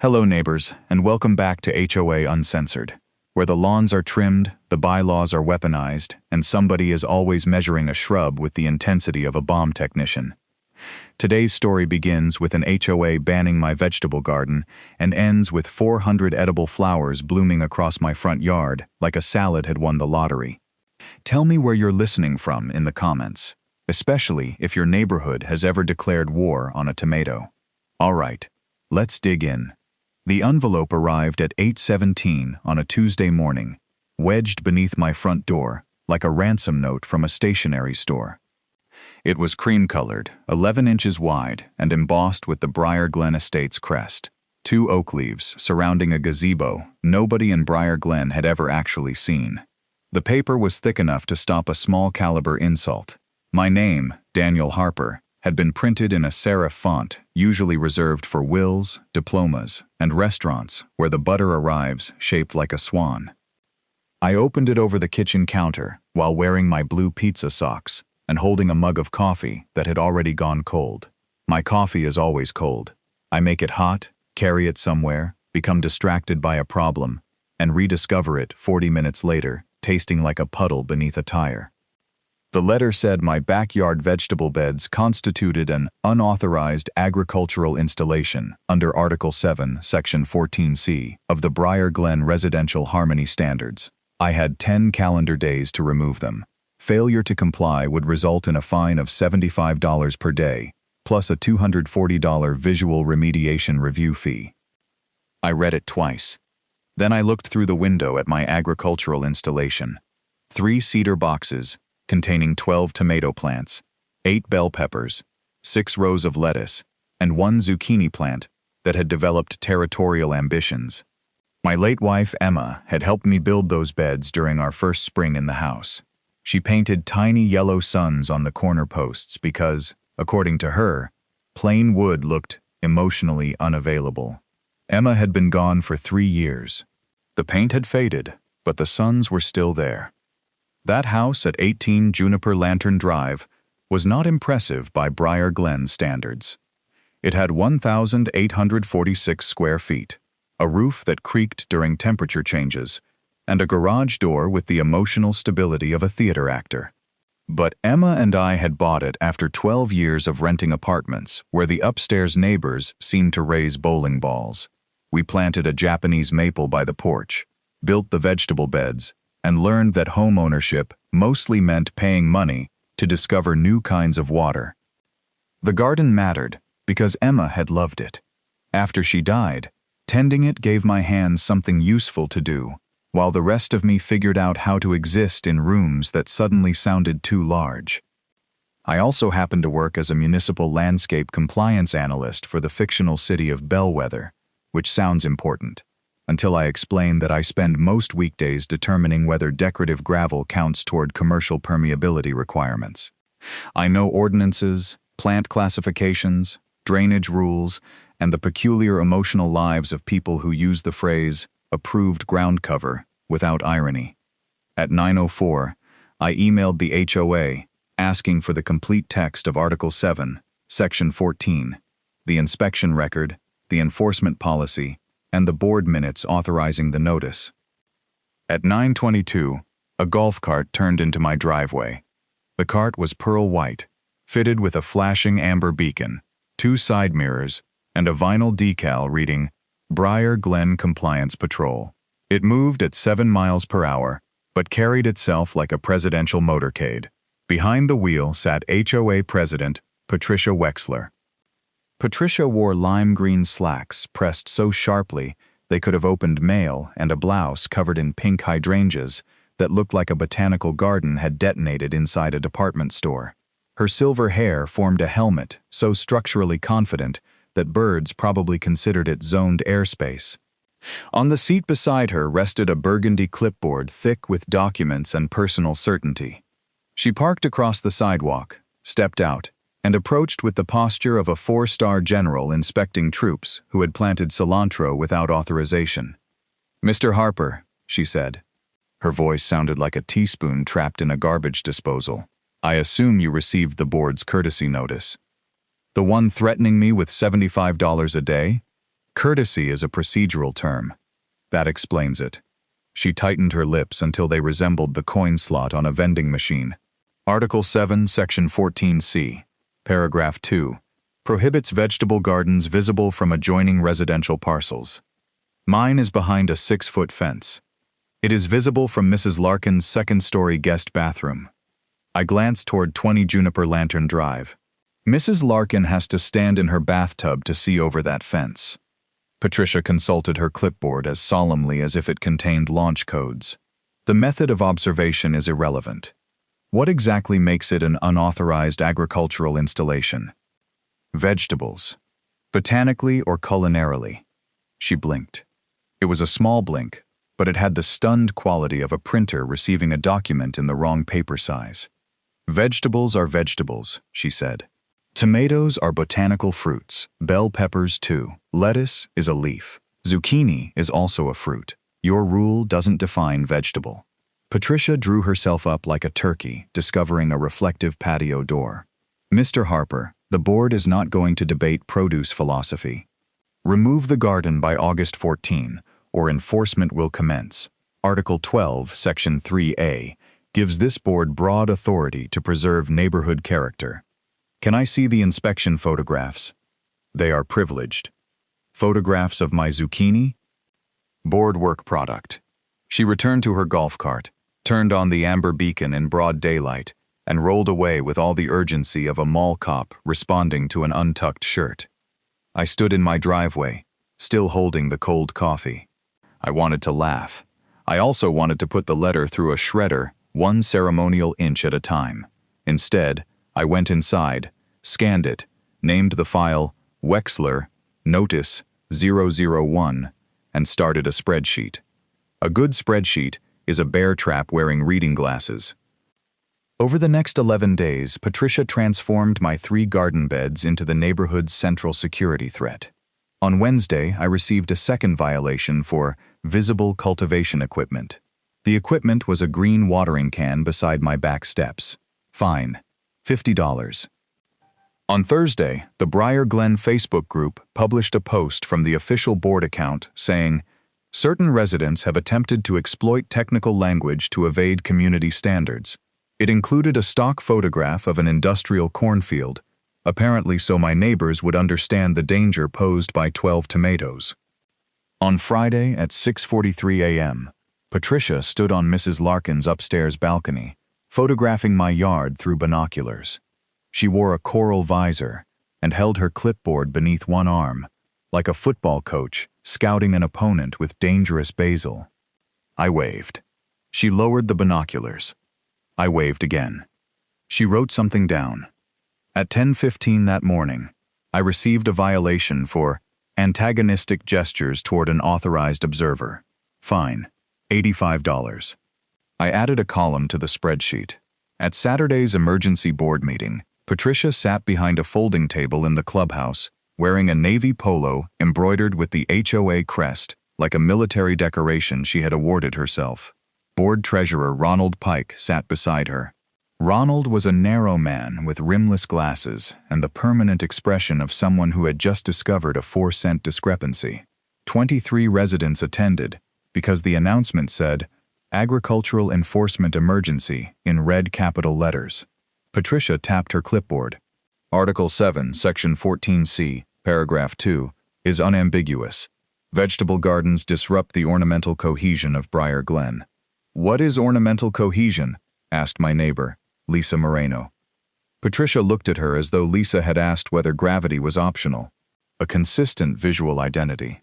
Hello neighbors, and welcome back to HOA Uncensored, where the lawns are trimmed, the bylaws are weaponized, and somebody is always measuring a shrub with the intensity of a bomb technician. Today's story begins with an HOA banning my vegetable garden and ends with 400 edible flowers blooming across my front yard like a salad had won the lottery. Tell me where you're listening from in the comments, especially if your neighborhood has ever declared war on a tomato. All right, let's dig in. The envelope arrived at 8:17 on a Tuesday morning, wedged beneath my front door like a ransom note from a stationery store. It was cream-colored, 11 inches wide, and embossed with the Briar Glen Estates crest. 2 oak leaves surrounding a gazebo nobody in Briar Glen had ever actually seen. The paper was thick enough to stop a small-caliber insult. My name, Daniel Harper, had been printed in a serif font usually reserved for wills, diplomas, and restaurants where the butter arrives shaped like a swan. I opened it over the kitchen counter while wearing my blue pizza socks and holding a mug of coffee that had already gone cold. My coffee is always cold. I make it hot, carry it somewhere, become distracted by a problem, and rediscover it 40 minutes later, tasting like a puddle beneath a tire. The letter said my backyard vegetable beds constituted an unauthorized agricultural installation under Article 7, Section 14C of the Briar Glen Residential Harmony Standards. I had 10 calendar days to remove them. Failure to comply would result in a fine of $75 per day, plus a $240 visual remediation review fee. I read it twice. Then I looked through the window at my agricultural installation. 3 cedar boxes containing 12 tomato plants, 8 bell peppers, 6 rows of lettuce, and 1 zucchini plant that had developed territorial ambitions. My late wife, Emma, had helped me build those beds during our first spring in the house. She painted tiny yellow suns on the corner posts because, according to her, plain wood looked emotionally unavailable. Emma had been gone for 3 years. The paint had faded, but the suns were still there. That house at 18 Juniper Lantern Drive was not impressive by Briar Glen standards. It had 1,846 square feet, a roof that creaked during temperature changes, and a garage door with the emotional stability of a theater actor. But Emma and I had bought it after 12 years of renting apartments where the upstairs neighbors seemed to raise bowling balls. We planted a Japanese maple by the porch, built the vegetable beds, and learned that home ownership mostly meant paying money to discover new kinds of water. The garden mattered because Emma had loved it. After she died, tending it gave my hands something useful to do, while the rest of me figured out how to exist in rooms that suddenly sounded too large. I also happened to work as a municipal landscape compliance analyst for the fictional city of Bellwether, which sounds important, until I explained that I spend most weekdays determining whether decorative gravel counts toward commercial permeability requirements. I know ordinances, plant classifications, drainage rules, and the peculiar emotional lives of people who use the phrase approved ground cover without irony. At 9:04, I emailed the HOA asking for the complete text of Article 7, Section 14, the inspection record, the enforcement policy, and the board minutes authorizing the notice. At 9:22, a golf cart turned into my driveway. The cart was pearl white, fitted with a flashing amber beacon, 2 side mirrors, and a vinyl decal reading Briar Glen Compliance Patrol. It moved at 7 miles per hour, but carried itself like a presidential motorcade. Behind the wheel sat HOA President Patricia Wexler. Patricia wore lime green slacks pressed so sharply they could have opened mail and a blouse covered in pink hydrangeas that looked like a botanical garden had detonated inside a department store. Her silver hair formed a helmet so structurally confident that birds probably considered it zoned airspace. On the seat beside her rested a burgundy clipboard thick with documents and personal certainty. She parked across the sidewalk, stepped out, and approached with the posture of a 4-star general inspecting troops who had planted cilantro without authorization. "Mr. Harper," she said. Her voice sounded like a teaspoon trapped in a garbage disposal. "I assume you received the board's courtesy notice." "The one threatening me with $75 a day?" Courtesy is a procedural term. That explains it. She tightened her lips until they resembled the coin slot on a vending machine. Article 7, Section 14C, Paragraph 2, prohibits vegetable gardens visible from adjoining residential parcels. Mine is behind a 6-foot fence. It is visible from Mrs. Larkin's second-story guest bathroom. I glanced toward 20 Juniper Lantern Drive. Mrs. Larkin has to stand in her bathtub to see over that fence. Patricia consulted her clipboard as solemnly as if it contained launch codes. The method of observation is irrelevant. What exactly makes it an unauthorized agricultural installation? Vegetables. Botanically or culinarily? She blinked. It was a small blink, but it had the stunned quality of a printer receiving a document in the wrong paper size. Vegetables are vegetables, she said. Tomatoes are botanical fruits, bell peppers too. Lettuce is a leaf. Zucchini is also a fruit. Your rule doesn't define vegetable. Patricia drew herself up like a turkey, discovering a reflective patio door. Mr. Harper, the board is not going to debate produce philosophy. Remove the garden by August 14, or enforcement will commence. Article 12, Section 3A, gives this board broad authority to preserve neighborhood character. Can I see the inspection photographs? They are privileged. Photographs of my zucchini? Board work product. She returned to her golf cart, turned on the amber beacon in broad daylight, and rolled away with all the urgency of a mall cop responding to an untucked shirt. I stood in my driveway, still holding the cold coffee. I wanted to laugh. I also wanted to put the letter through a shredder, one ceremonial inch at a time. Instead, I went inside, scanned it, named the file Wexler Notice 001, and started a spreadsheet. A good spreadsheet is a bear trap wearing reading glasses. Over the next 11 days, Patricia transformed my 3 garden beds into the neighborhood's central security threat. On Wednesday, I received a second violation for visible cultivation equipment. The equipment was a green watering can beside my back steps. Fine, $50. On Thursday, the Briar Glen Facebook group published a post from the official board account saying, "Certain residents have attempted to exploit technical language to evade community standards." It included a stock photograph of an industrial cornfield, apparently so my neighbors would understand the danger posed by 12 tomatoes. On Friday at 6:43 a.m., Patricia stood on Mrs. Larkin's upstairs balcony, photographing my yard through binoculars. She wore a coral visor and held her clipboard beneath one arm, like a football coach scouting an opponent with dangerous basil. I waved. She lowered the binoculars. I waved again. She wrote something down. At 10:15 that morning, I received a violation for antagonistic gestures toward an authorized observer. Fine, $85. I added a column to the spreadsheet. At Saturday's emergency board meeting, Patricia sat behind a folding table in the clubhouse, wearing a navy polo embroidered with the HOA crest, like a military decoration she had awarded herself. Board Treasurer Ronald Pike sat beside her. Ronald was a narrow man with rimless glasses and the permanent expression of someone who had just discovered a 4-cent discrepancy. 23 residents attended because the announcement said, "Agricultural Enforcement Emergency," in red capital letters. Patricia tapped her clipboard. Article 7, Section 14C, Paragraph 2, is unambiguous. Vegetable gardens disrupt the ornamental cohesion of Briar Glen. "What is ornamental cohesion?" asked my neighbor, Lisa Moreno. Patricia looked at her as though Lisa had asked whether gravity was optional. A consistent visual identity.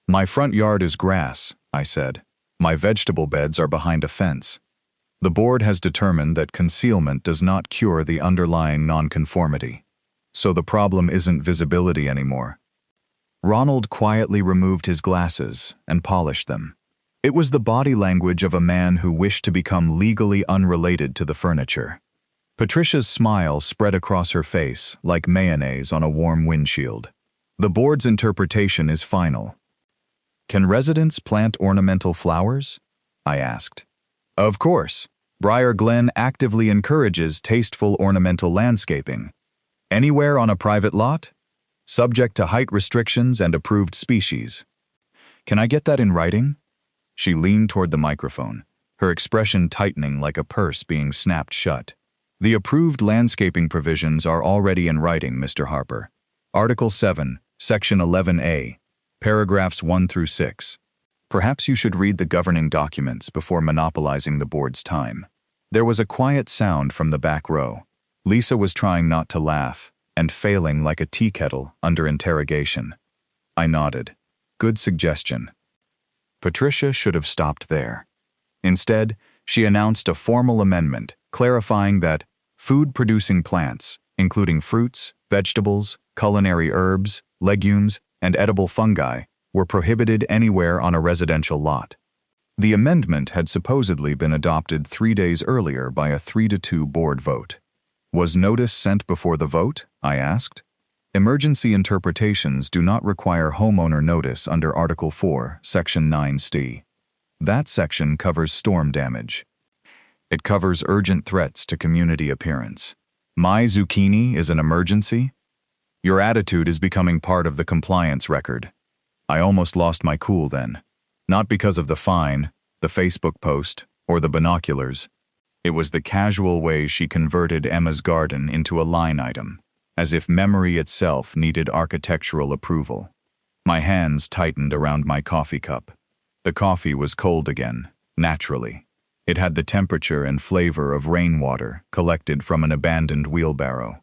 "My front yard is grass," I said. "My vegetable beds are behind a fence. The board has determined that concealment does not cure the underlying nonconformity. So the problem isn't visibility anymore." Ronald quietly removed his glasses and polished them. It was the body language of a man who wished to become legally unrelated to the furniture. Patricia's smile spread across her face like mayonnaise on a warm windshield. "The board's interpretation is final." "Can residents plant ornamental flowers?" I asked. "Of course. Briar Glen actively encourages tasteful ornamental landscaping. Anywhere on a private lot?" subject to height restrictions and approved species. Can I get that in writing? She leaned toward the microphone, her expression tightening like a purse being snapped shut. The approved landscaping provisions are already in writing, Mr. Harper. Article 7, Section 11A, paragraphs 1 through 6. Perhaps you should read the governing documents before monopolizing the board's time. There was a quiet sound from the back row. Lisa was trying not to laugh and failing like a tea kettle under interrogation. I nodded. Good suggestion. Patricia should have stopped there. Instead, she announced a formal amendment clarifying that food-producing plants, including fruits, vegetables, culinary herbs, legumes, and edible fungi, were prohibited anywhere on a residential lot. The amendment had supposedly been adopted 3 days earlier by a 3-2 board vote. Was notice sent before the vote? I asked. Emergency interpretations do not require homeowner notice under Article 4, Section 9(c). That section covers storm damage. It covers urgent threats to community appearance. My zucchini is an emergency? Your attitude is becoming part of the compliance record. I almost lost my cool then. Not because of the fine, the Facebook post, or the binoculars. It was the casual way she converted Emma's garden into a line item, as if memory itself needed architectural approval. My hands tightened around my coffee cup. The coffee was cold again, naturally. It had the temperature and flavor of rainwater collected from an abandoned wheelbarrow.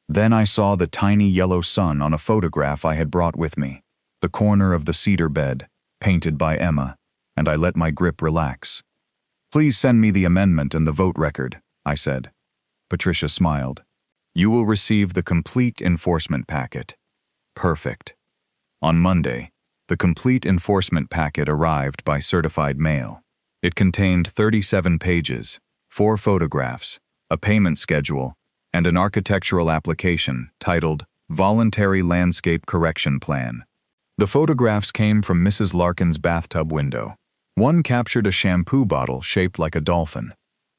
Then I saw the tiny yellow sun on a photograph I had brought with me, the corner of the cedar bed, painted by Emma, and I let my grip relax. Please send me the amendment and the vote record, I said. Patricia smiled. You will receive the complete enforcement packet. Perfect. On Monday, the complete enforcement packet arrived by certified mail. It contained 37 pages, 4 photographs, a payment schedule, and an architectural application titled Voluntary Landscape Correction Plan. The photographs came from Mrs. Larkin's bathtub window. One captured a shampoo bottle shaped like a dolphin.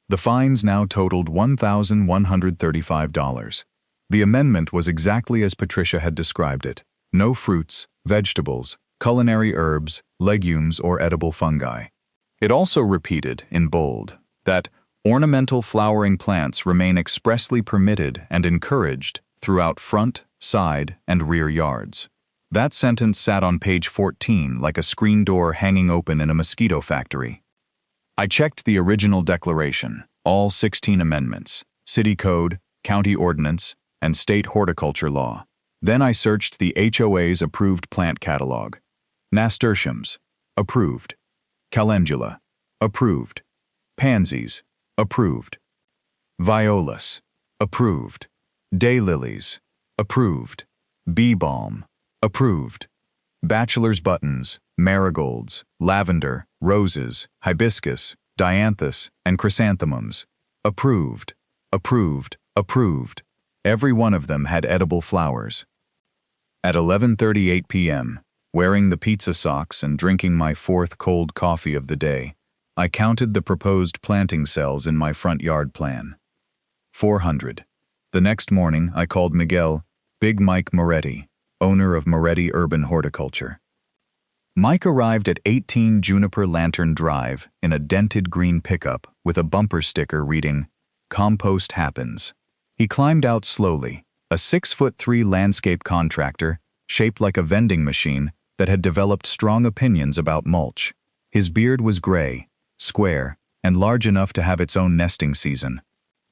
The fines now totaled $1,135. The amendment was exactly as Patricia had described it. No fruits, vegetables, culinary herbs, legumes, or edible fungi. It also repeated, in bold, that ornamental flowering plants remain expressly permitted and encouraged throughout front, side, and rear yards. That sentence sat on page 14 like a screen door hanging open in a mosquito factory. I checked the original declaration, all 16 amendments, city code, county ordinance, and state horticulture law. Then I searched the HOA's approved plant catalog. Nasturtiums, approved. Calendula, approved. Pansies, approved. Violas, approved. Daylilies, approved. Bee balm, approved. Bachelor's buttons, marigolds, lavender, roses, hibiscus, dianthus, and chrysanthemums, approved, approved, approved. Every one of them had edible flowers. At 11:38 p.m., wearing the pizza socks and drinking my 4th cold coffee of the day, I counted the proposed planting cells in my front yard plan. 400. The next morning, I called Miguel, Big Mike Moretti, owner of Moretti Urban Horticulture. Mike arrived at 18 Juniper Lantern Drive in a dented green pickup with a bumper sticker reading, Compost Happens. He climbed out slowly, a 6'3" landscape contractor, shaped like a vending machine that had developed strong opinions about mulch. His beard was gray, square, and large enough to have its own nesting season.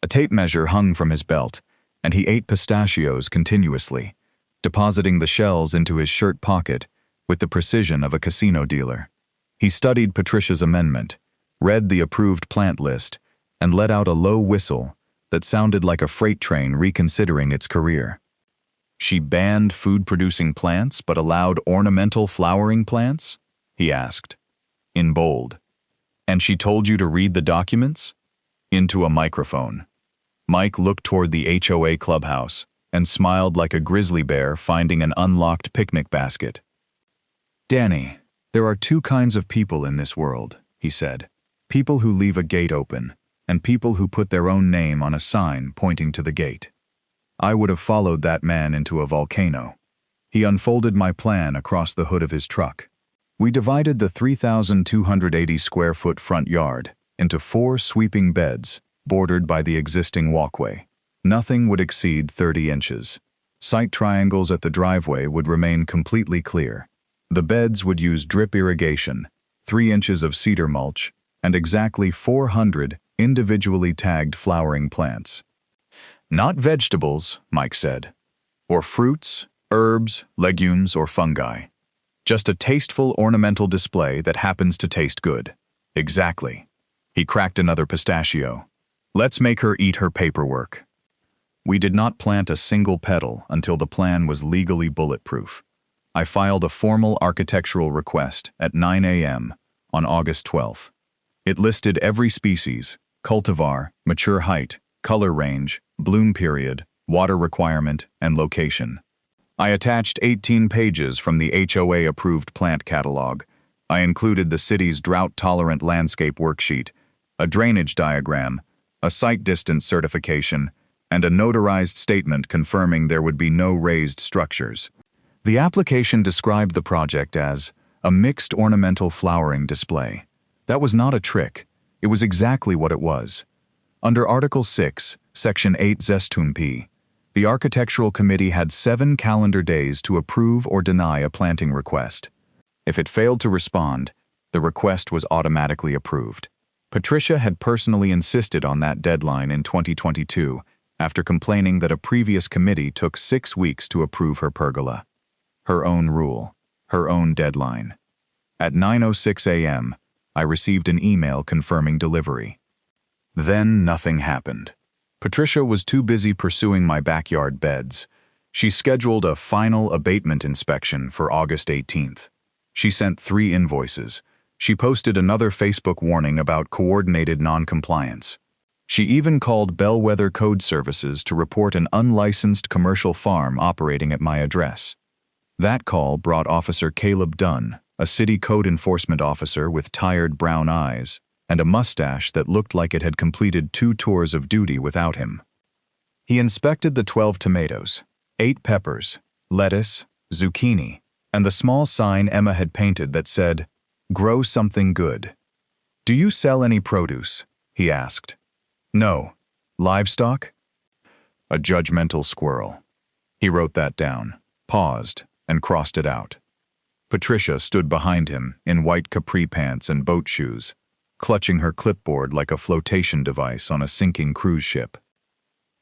A tape measure hung from his belt, and he ate pistachios continuously, depositing the shells into his shirt pocket with the precision of a casino dealer. He studied Patricia's amendment, read the approved plant list, and let out a low whistle that sounded like a freight train reconsidering its career. She banned food-producing plants but allowed ornamental flowering plants? He asked, in bold. And she told you to read the documents? Into a microphone. Mike looked toward the HOA clubhouse and smiled like a grizzly bear finding an unlocked picnic basket. Danny, there are 2 kinds of people in this world, he said. People who leave a gate open, and people who put their own name on a sign pointing to the gate. I would have followed that man into a volcano. He unfolded my plan across the hood of his truck. We divided the 3,280 square foot front yard into 4 sweeping beds, bordered by the existing walkway. Nothing would exceed 30 inches. Sight triangles at the driveway would remain completely clear. The beds would use drip irrigation, 3 inches of cedar mulch, and exactly 400 individually tagged flowering plants. Not vegetables, Mike said, or fruits, herbs, legumes, or fungi. Just a tasteful ornamental display that happens to taste good. Exactly. He cracked another pistachio. Let's make her eat her paperwork. We did not plant a single petal until the plan was legally bulletproof. I filed a formal architectural request at 9 a.m. on August 12th. It listed every species, cultivar, mature height, color range, bloom period, water requirement, and location. I attached 18 pages from the HOA-approved plant catalog. I included the city's drought-tolerant landscape worksheet, a drainage diagram, a site distance certification, and a notarized statement confirming there would be no raised structures. The application described the project as a mixed ornamental flowering display. That was not a trick. It was exactly what it was. Under Article 6, Section 8 Zestun P, the Architectural Committee had 7 calendar days to approve or deny a planting request. If it failed to respond, the request was automatically approved. Patricia had personally insisted on that deadline in 2022 after complaining that a previous committee took 6 weeks to approve her pergola. Her own rule, her own deadline. At 9:06 a.m., I received an email confirming delivery. Then nothing happened. Patricia was too busy pursuing my backyard beds. She scheduled a final abatement inspection for August 18th. She sent 3 invoices. She posted another Facebook warning about coordinated noncompliance. She even called Bellwether Code Services to report an unlicensed commercial farm operating at my address. That call brought Officer Caleb Dunn, a city code enforcement officer with tired brown eyes and a mustache that looked like it had completed 2 tours of duty without him. He inspected the 12 tomatoes, 8 peppers, lettuce, zucchini, and the small sign Emma had painted that said, "Grow something good." "Do you sell any produce?" he asked. "No." "Livestock?" A judgmental squirrel. He wrote that down, paused, and crossed it out. Patricia stood behind him in white capri pants and boat shoes, clutching her clipboard like a flotation device on a sinking cruise ship.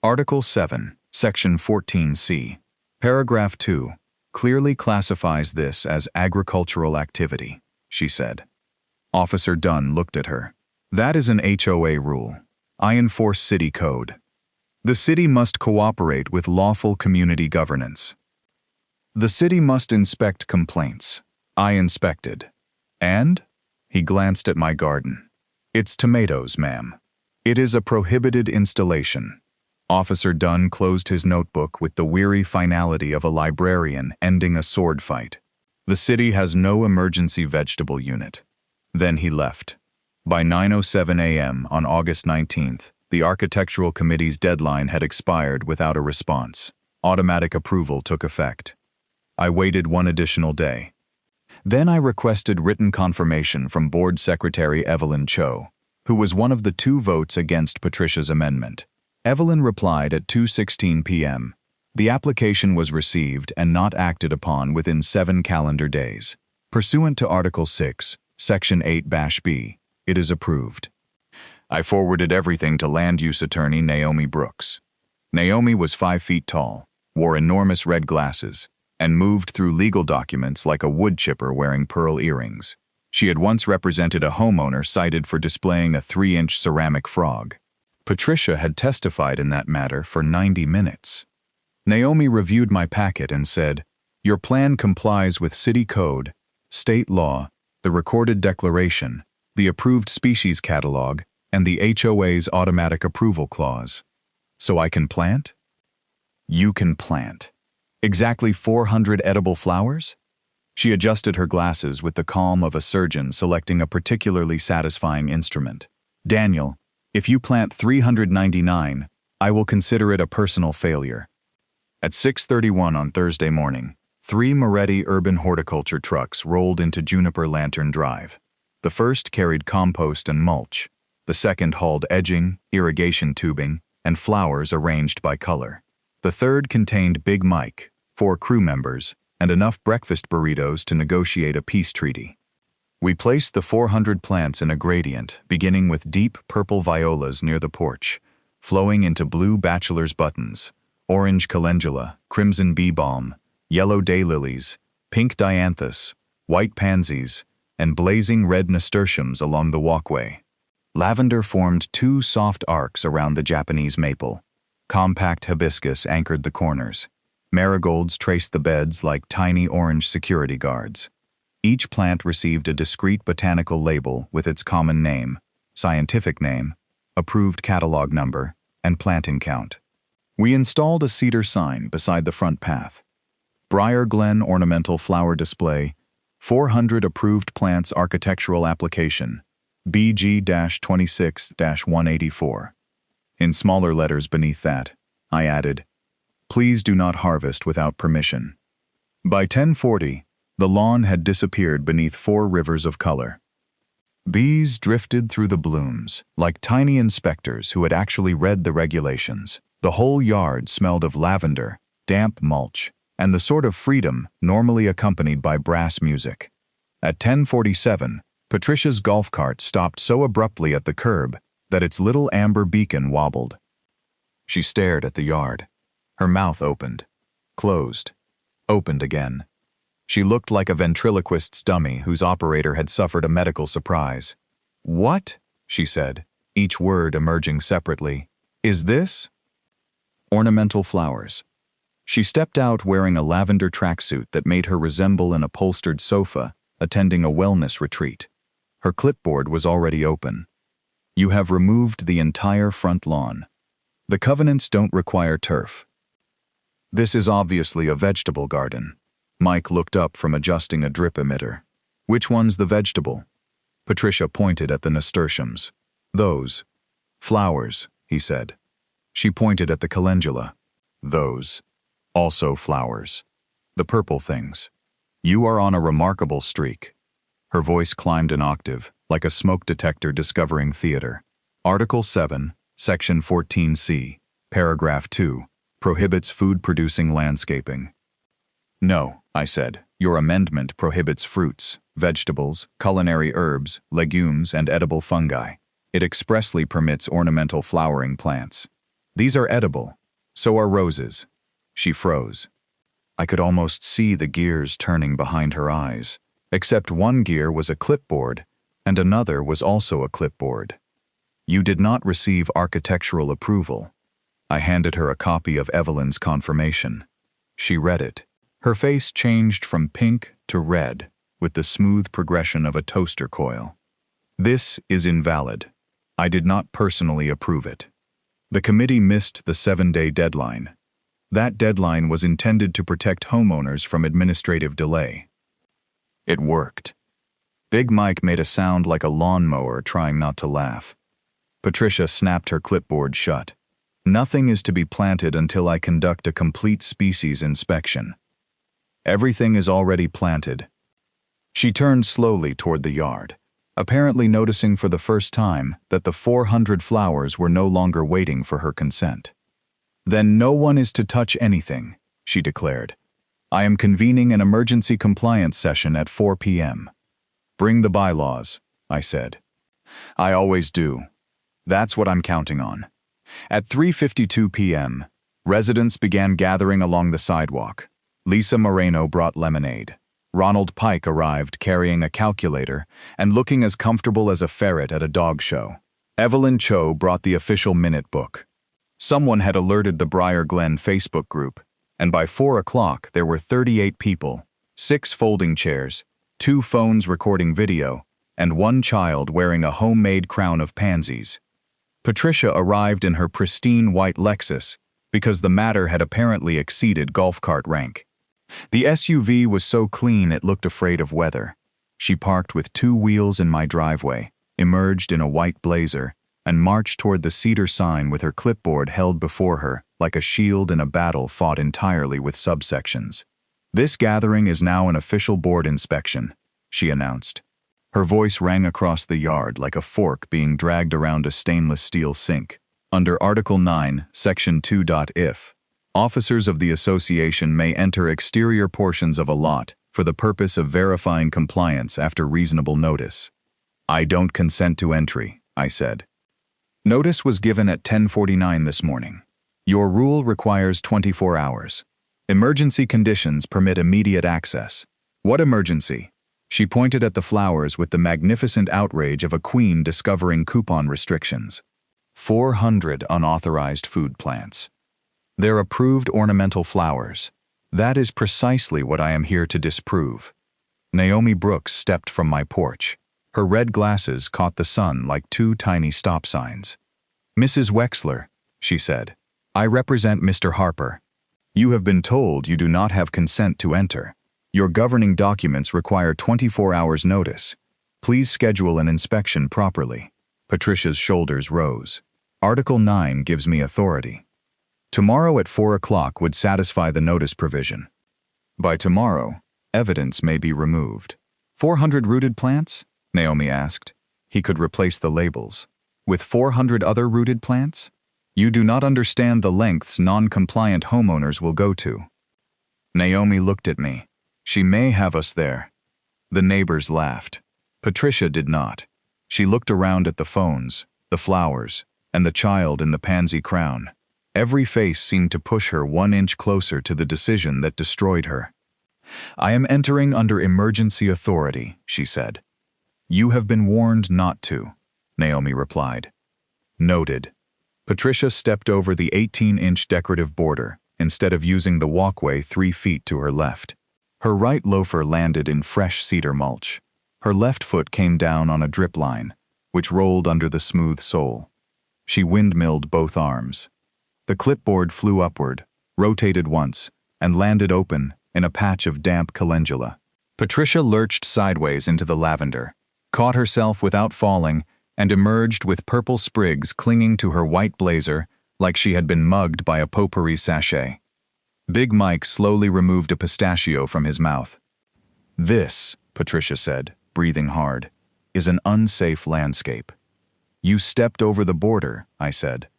Article 7, Section 14C, Paragraph 2, clearly classifies this as agricultural activity, she said. Officer Dunn looked at her. That is an HOA rule. I enforce city code. The city must cooperate with lawful community governance. The city must inspect complaints. I inspected. And? He glanced at my garden. It's tomatoes, ma'am. It is a prohibited installation. Officer Dunn closed his notebook with the weary finality of a librarian ending a sword fight. The city has no emergency vegetable unit. Then he left. By 9:07 a.m. on August 19th, the Architectural Committee's deadline had expired without a response. Automatic approval took effect. I waited 1 additional day. Then I requested written confirmation from Board Secretary Evelyn Cho, who was one of the 2 votes against Patricia's amendment. Evelyn replied at 2:16 p.m. The application was received and not acted upon within 7 calendar days. Pursuant to Article 6, Section 8-B, it is approved. I forwarded everything to Land Use Attorney Naomi Brooks. Naomi was 5 feet tall, wore enormous red glasses, and moved through legal documents like a wood chipper wearing pearl earrings. She had once represented a homeowner cited for displaying a 3-inch ceramic frog. Patricia had testified in that matter for 90 minutes. Naomi reviewed my packet and said, "Your plan complies with city code, state law, the recorded declaration, the approved species catalog, and the HOA's automatic approval clause. So I can plant?" "You can plant. Exactly 400 edible flowers?" She adjusted her glasses with the calm of a surgeon selecting a particularly satisfying instrument. "Daniel, if you plant 399, I will consider it a personal failure." At 6:31 on Thursday morning, 3 Moretti urban horticulture trucks rolled into Juniper Lantern Drive. The first carried compost and mulch. The second hauled edging, irrigation tubing, and flowers arranged by color. The third contained Big Mike, 4 crew members, and enough breakfast burritos to negotiate a peace treaty. We placed the 400 plants in a gradient, beginning with deep purple violas near the porch, flowing into blue bachelor's buttons, orange calendula, crimson bee balm, yellow daylilies, pink dianthus, white pansies, and blazing red nasturtiums along the walkway. Lavender formed 2 soft arcs around the Japanese maple. Compact hibiscus anchored the corners. Marigolds traced the beds like tiny orange security guards. Each plant received a discrete botanical label with its common name, scientific name, approved catalog number, and planting count. We installed a cedar sign beside the front path. Briar Glen Ornamental Flower Display, 400 Approved Plants Architectural Application, BG-26-184. In smaller letters beneath that, I added, "Please do not harvest without permission." By 10:40, the lawn had disappeared beneath 4 rivers of color. Bees drifted through the blooms, like tiny inspectors who had actually read the regulations. The whole yard smelled of lavender, damp mulch, and the sort of freedom normally accompanied by brass music. At 10:47, Patricia's golf cart stopped so abruptly at the curb that its little amber beacon wobbled. She stared at the yard. Her mouth opened, closed, opened again. She looked like a ventriloquist's dummy whose operator had suffered a medical surprise. "What?" she said, each word emerging separately. "Is this?" Ornamental flowers. She stepped out wearing a lavender tracksuit that made her resemble an upholstered sofa attending a wellness retreat. Her clipboard was already open. "You have removed the entire front lawn. The covenants don't require turf." "This is obviously a vegetable garden." Mike looked up from adjusting a drip emitter. "Which one's the vegetable?" Patricia pointed at the nasturtiums. "Those. Flowers," he said. She pointed at the calendula. "Those. Also flowers. The purple things. You are on a remarkable streak." Her voice climbed an octave, like a smoke detector discovering theater. Article 7, Section 14C, Paragraph 2, prohibits food-producing landscaping. "No," I said, "your amendment prohibits fruits, vegetables, culinary herbs, legumes, and edible fungi. It expressly permits ornamental flowering plants. These are edible. So are roses." She froze. I could almost see the gears turning behind her eyes, except one gear was a clipboard, and another was also a clipboard. "You did not receive architectural approval." I handed her a copy of Evelyn's confirmation. She read it. Her face changed from pink to red, with the smooth progression of a toaster coil. "This is invalid. I did not personally approve it. The committee missed the 7-day deadline. That deadline was intended to protect homeowners from administrative delay." It worked. Big Mike made a sound like a lawnmower trying not to laugh. Patricia snapped her clipboard shut. "Nothing is to be planted until I conduct a complete species inspection. Everything is already planted." She turned slowly toward the yard, apparently noticing for the first time that the 400 flowers were no longer waiting for her consent. "Then no one is to touch anything," she declared. "I am convening an emergency compliance session at 4 p.m. "Bring the bylaws," I said. "I always do. That's what I'm counting on." At 3:52 p.m., residents began gathering along the sidewalk. Lisa Moreno brought lemonade. Ronald Pike arrived carrying a calculator and looking as comfortable as a ferret at a dog show. Evelyn Cho brought the official minute book. Someone had alerted the Briar Glen Facebook group, and by 4 o'clock there were 38 people, 6 folding chairs, 2 phones recording video, and 1 child wearing a homemade crown of pansies. Patricia arrived in her pristine white Lexus because the matter had apparently exceeded golf cart rank. The SUV was so clean it looked afraid of weather. She parked with 2 wheels in my driveway, emerged in a white blazer, and marched toward the cedar sign with her clipboard held before her like a shield in a battle fought entirely with subsections. "This gathering is now an official board inspection," she announced. Her voice rang across the yard like a fork being dragged around a stainless steel sink. Under Article 9, Section 2. If officers of the association may enter exterior portions of a lot for the purpose of verifying compliance after reasonable notice. "I don't consent to entry," I said. "Notice was given at 10:49 this morning. Your rule requires 24 hours. Emergency conditions permit immediate access." "What emergency?" She pointed at the flowers with the magnificent outrage of a queen discovering coupon restrictions. 400 unauthorized food plants. They're approved ornamental flowers. That is precisely what I am here to disprove. Naomi Brooks stepped from my porch. Her red glasses caught the sun like two tiny stop signs. "Mrs. Wexler," she said, "I represent Mr. Harper. You have been told you do not have consent to enter. Your governing documents require 24 hours notice. Please schedule an inspection properly." Patricia's shoulders rose. "Article 9 gives me authority. Tomorrow at 4 o'clock would satisfy the notice provision. By tomorrow, evidence may be removed." 400 rooted plants? Naomi asked. He could replace the labels. "With 400 other rooted plants? You do not understand the lengths non-compliant homeowners will go to." Naomi looked at me. "She may have us there." The neighbors laughed. Patricia did not. She looked around at the phones, the flowers, and the child in the pansy crown. Every face seemed to push her 1 inch closer to the decision that destroyed her. "I am entering under emergency authority," she said. "You have been warned not to," Naomi replied. "Noted." Patricia stepped over the 18-inch decorative border instead of using the walkway 3 feet to her left. Her right loafer landed in fresh cedar mulch. Her left foot came down on a drip line, which rolled under the smooth sole. She windmilled both arms. The clipboard flew upward, rotated once, and landed open in a patch of damp calendula. Patricia lurched sideways into the lavender, caught herself without falling, and emerged with purple sprigs clinging to her white blazer like she had been mugged by a potpourri sachet. Big Mike slowly removed a pistachio from his mouth. "This," Patricia said, breathing hard, "is an unsafe landscape." "You stepped over the border," I said.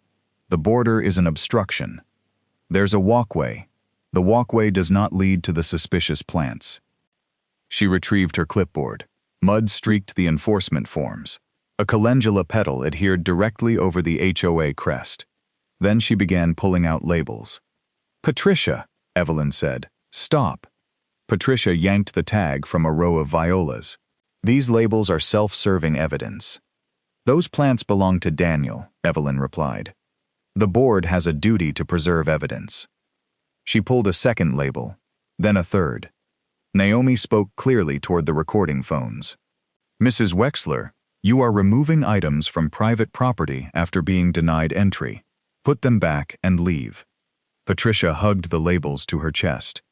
"The border is an obstruction. There's a walkway. The walkway does not lead to the suspicious plants." She retrieved her clipboard. Mud streaked the enforcement forms. A calendula petal adhered directly over the HOA crest. Then she began pulling out labels. "Patricia," Evelyn said, "stop." Patricia yanked the tag from a row of violas. "These labels are self-serving evidence." "Those plants belong to Daniel," Evelyn replied. "The board has a duty to preserve evidence." She pulled a second label, then a third. Naomi spoke clearly toward the recording phones. "Mrs. Wexler, you are removing items from private property after being denied entry. Put them back and leave." Patricia hugged the labels to her chest.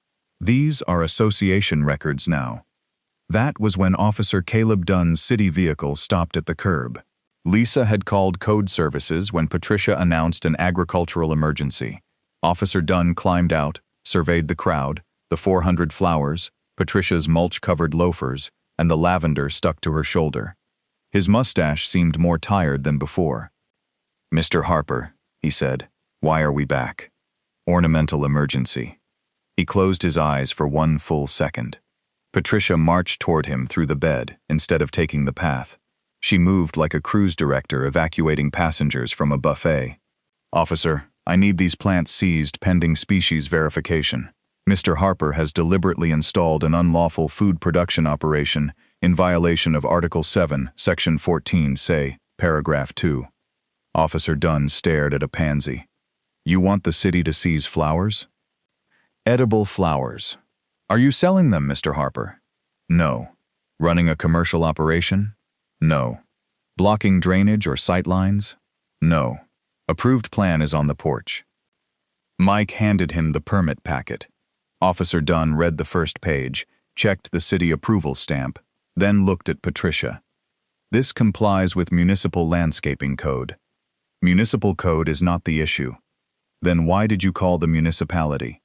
"These are association records now." That was when Officer Caleb Dunn's city vehicle stopped at the curb. Lisa had called code services when Patricia announced an agricultural emergency. Officer Dunn climbed out, surveyed the crowd, the 400 flowers, Patricia's mulch-covered loafers, and the lavender stuck to her shoulder. His mustache seemed more tired than before. "Mr. Harper," he said, "why are we back?" "Ornamental emergency." He closed his eyes for 1 full second. Patricia marched toward him through the bed instead of taking the path. She moved like a cruise director evacuating passengers from a buffet. "Officer, I need these plants seized pending species verification. Mr. Harper has deliberately installed an unlawful food production operation in violation of Article 7, Section 14, say, Paragraph 2. Officer Dunn stared at a pansy. "You want the city to seize flowers?" "Edible flowers." "Are you selling them, Mr. Harper?" "No." "Running a commercial operation?" "No." "Blocking drainage or sight lines?" "No." "Approved plan is on the porch." Mike handed him the permit packet. Officer Dunn read the first page, checked the city approval stamp, then looked at Patricia. "This complies with Municipal Landscaping Code." "Municipal code is not the issue." "Then why did you call the municipality?"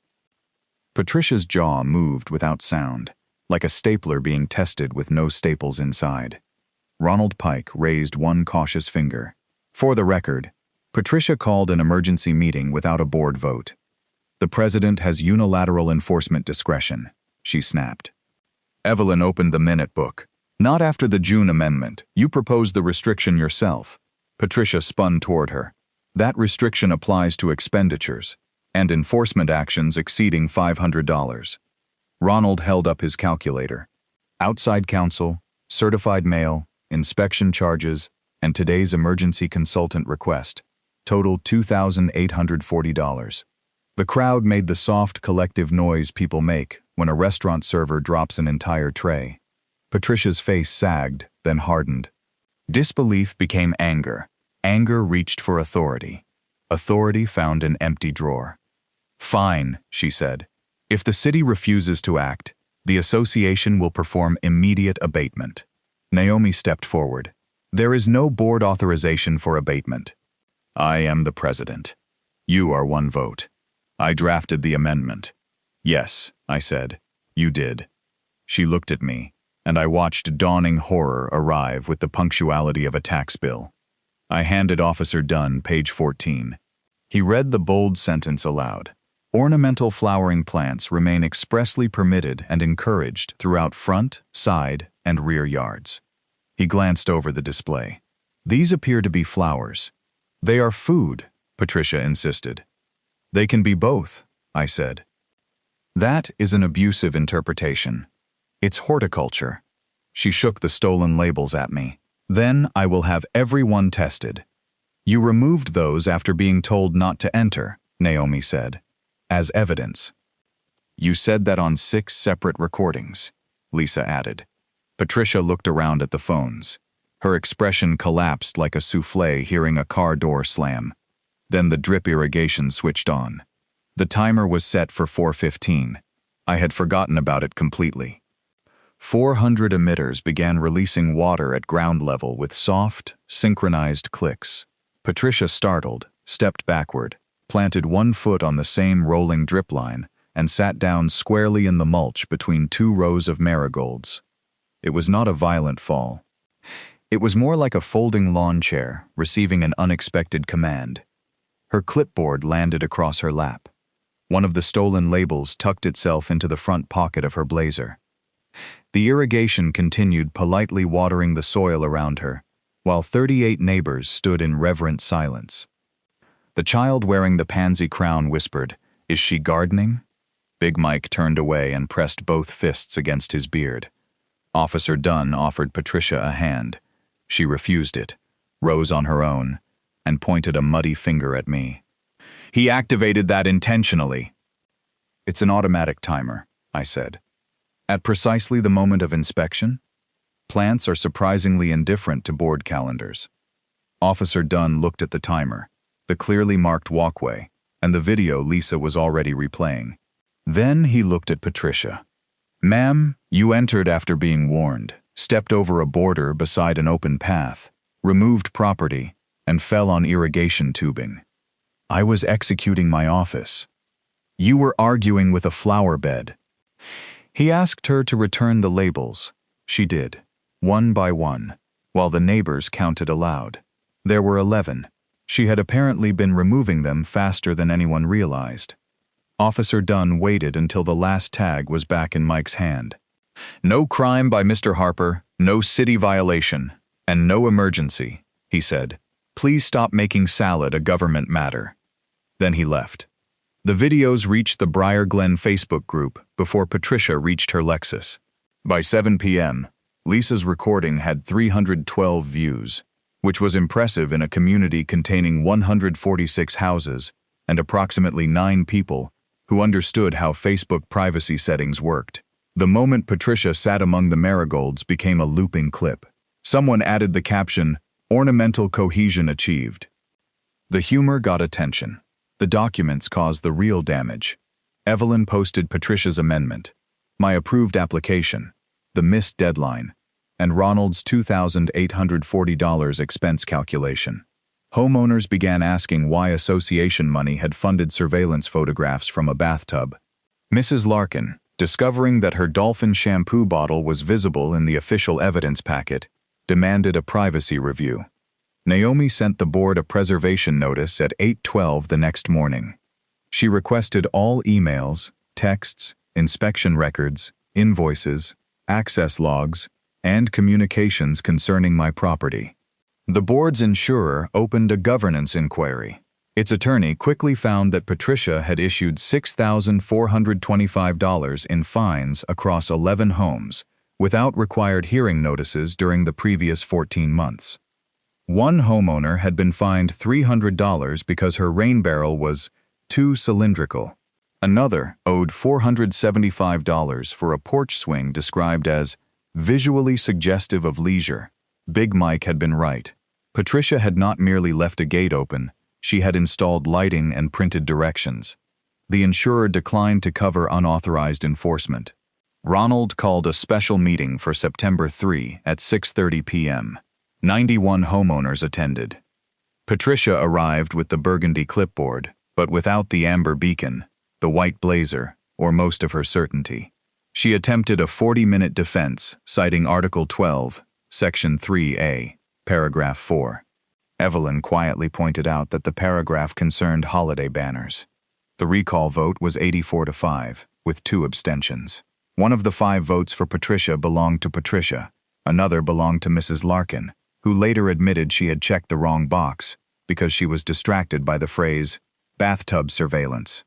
Patricia's jaw moved without sound, like a stapler being tested with no staples inside. Ronald Pike raised one cautious finger. For the record, Patricia called an emergency meeting without a board vote. The president has unilateral enforcement discretion, she snapped. Evelyn opened the minute book. Not after the June amendment. You proposed the restriction yourself. Patricia spun toward her. That restriction applies to expenditures and enforcement actions exceeding $500. Ronald held up his calculator. Outside counsel, certified mail, inspection charges, and today's emergency consultant request. Total $2,840. The crowd made the soft, collective noise people make when a restaurant server drops an entire tray. Patricia's face sagged, then hardened. Disbelief became anger. Anger reached for authority. Authority found an empty drawer. Fine, she said. If the city refuses to act, the association will perform immediate abatement. Naomi stepped forward. There is no board authorization for abatement. I am the president. You are one vote. I drafted the amendment. Yes, I said. You did. She looked at me, and I watched dawning horror arrive with the punctuality of a tax bill. I handed Officer Dunn page 14. He read the bold sentence aloud. Ornamental flowering plants remain expressly permitted and encouraged throughout front, side, and rear yards. He glanced over the display. These appear to be flowers. They are food, Patricia insisted. They can be both, I said. That is an abusive interpretation. It's horticulture. She shook the stolen labels at me. Then I will have everyone tested. You removed those after being told not to enter, Naomi said. As evidence. You said that on 6 separate recordings, Lisa added. Patricia looked around at the phones. Her expression collapsed like a soufflé hearing a car door slam. Then the drip irrigation switched on. The timer was set for 4:15. I had forgotten about it completely. 400 emitters began releasing water at ground level with soft, synchronized clicks. Patricia, startled, stepped backward, planted one foot on the same rolling drip line, and sat down squarely in the mulch between 2 rows of marigolds. It was not a violent fall. It was more like a folding lawn chair receiving an unexpected command. Her clipboard landed across her lap. One of the stolen labels tucked itself into the front pocket of her blazer. The irrigation continued politely watering the soil around her, while 38 neighbors stood in reverent silence. The child wearing the pansy crown whispered, "Is she gardening?" Big Mike turned away and pressed both fists against his beard. Officer Dunn offered Patricia a hand. She refused it, rose on her own, and pointed a muddy finger at me. He activated that intentionally. It's an automatic timer, I said. At precisely the moment of inspection, plants are surprisingly indifferent to board calendars. Officer Dunn looked at the timer, the clearly marked walkway, and the video Lisa was already replaying. Then he looked at Patricia. Ma'am, you entered after being warned, stepped over a border beside an open path, removed property, and fell on irrigation tubing. I was executing my office. You were arguing with a flower bed. He asked her to return the labels. She did, one by one, while the neighbors counted aloud. There were 11. She had apparently been removing them faster than anyone realized. Officer Dunn waited until the last tag was back in Mike's hand. No crime by Mr. Harper, no city violation, and no emergency, he said. Please stop making salad a government matter. Then he left. The videos reached the Briar Glen Facebook group before Patricia reached her Lexus. By 7 p.m., Lisa's recording had 312 views, which was impressive in a community containing 146 houses and approximately 9 people who understood how Facebook privacy settings worked. The moment Patricia sat among the marigolds became a looping clip. Someone added the caption, "Ornamental cohesion achieved." The humor got attention. The documents caused the real damage. Evelyn posted Patricia's amendment, my approved application, the missed deadline, and Ronald's $2,840 expense calculation. Homeowners began asking why association money had funded surveillance photographs from a bathtub. Mrs. Larkin, discovering that her Dolphin shampoo bottle was visible in the official evidence packet, demanded a privacy review. Naomi sent the board a preservation notice at 8:12 the next morning. She requested all emails, texts, inspection records, invoices, access logs, and communications concerning my property. The board's insurer opened a governance inquiry. Its attorney quickly found that Patricia had issued $6,425 in fines across 11 homes, without required hearing notices during the previous 14 months. One homeowner had been fined $300 because her rain barrel was too cylindrical. Another owed $475 for a porch swing described as visually suggestive of leisure. Big Mike had been right. Patricia had not merely left a gate open, she had installed lighting and printed directions. The insurer declined to cover unauthorized enforcement. Ronald called a special meeting for September 3 at 6:30 p.m. 91 homeowners attended. Patricia arrived with the burgundy clipboard, but without the amber beacon, the white blazer, or most of her certainty. She attempted a 40-minute defense, citing Article 12, Section 3A, Paragraph 4. Evelyn quietly pointed out that the paragraph concerned holiday banners. The recall vote was 84-5, with 2 abstentions. One of the 5 votes for Patricia belonged to Patricia. Another belonged to Mrs. Larkin, who later admitted she had checked the wrong box because she was distracted by the phrase, bathtub surveillance.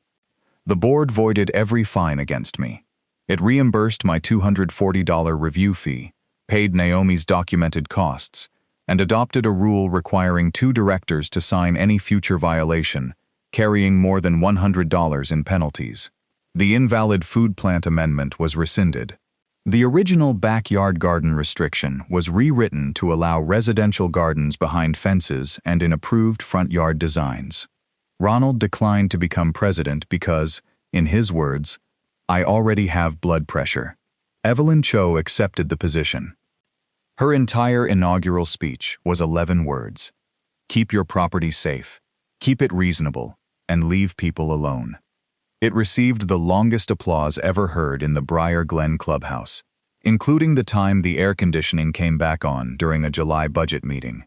The board voided every fine against me. It reimbursed my $240 review fee, paid Naomi's documented costs, and adopted a rule requiring 2 directors to sign any future violation, carrying more than $100 in penalties. The invalid food plant amendment was rescinded. The original backyard garden restriction was rewritten to allow residential gardens behind fences and in approved front yard designs. Ronald declined to become president because, in his words, "I already have blood pressure." Evelyn Cho accepted the position. Her entire inaugural speech was 11 words. Keep your property safe, keep it reasonable, and leave people alone. It received the longest applause ever heard in the Briar Glen clubhouse, including the time the air conditioning came back on during a July budget meeting.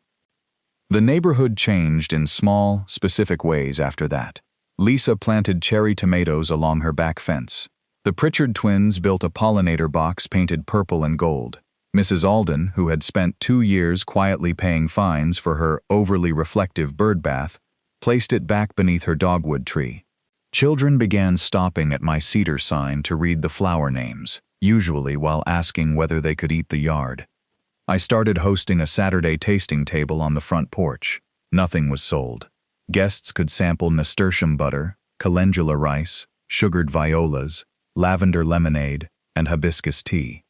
The neighborhood changed in small, specific ways after that. Lisa planted cherry tomatoes along her back fence. The Pritchard twins built a pollinator box painted purple and gold. Mrs. Alden, who had spent 2 years quietly paying fines for her overly reflective bird bath, placed it back beneath her dogwood tree. Children began stopping at my cedar sign to read the flower names, usually while asking whether they could eat the yard. I started hosting a Saturday tasting table on the front porch. Nothing was sold. Guests could sample nasturtium butter, calendula rice, sugared violas, lavender lemonade, and hibiscus tea.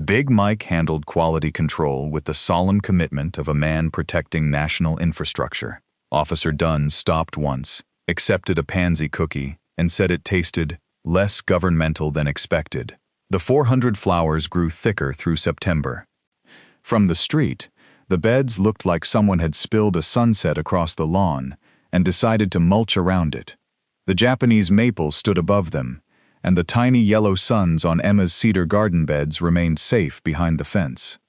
Big Mike handled quality control with the solemn commitment of a man protecting national infrastructure. Officer Dunn stopped once, accepted a pansy cookie, and said it tasted less governmental than expected. The 400 flowers grew thicker through September. From the street, the beds looked like someone had spilled a sunset across the lawn and decided to mulch around it. The Japanese maples stood above them, and the tiny yellow suns on Emma's cedar garden beds remained safe behind the fence.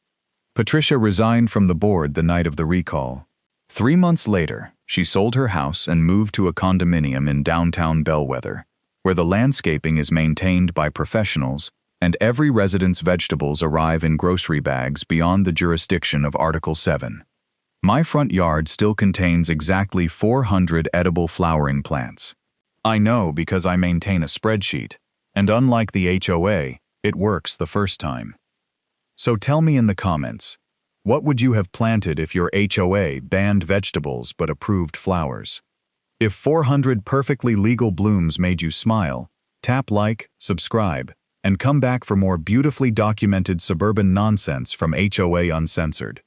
Patricia resigned from the board the night of the recall. 3 months later, she sold her house and moved to a condominium in downtown Bellwether, where the landscaping is maintained by professionals and every resident's vegetables arrive in grocery bags beyond the jurisdiction of Article 7. My front yard still contains exactly 400 edible flowering plants. I know because I maintain a spreadsheet, and unlike the HOA, it works the first time. So tell me in the comments, what would you have planted if your HOA banned vegetables but approved flowers? If 400 perfectly legal blooms made you smile, tap like, subscribe, and come back for more beautifully documented suburban nonsense from HOA Uncensored.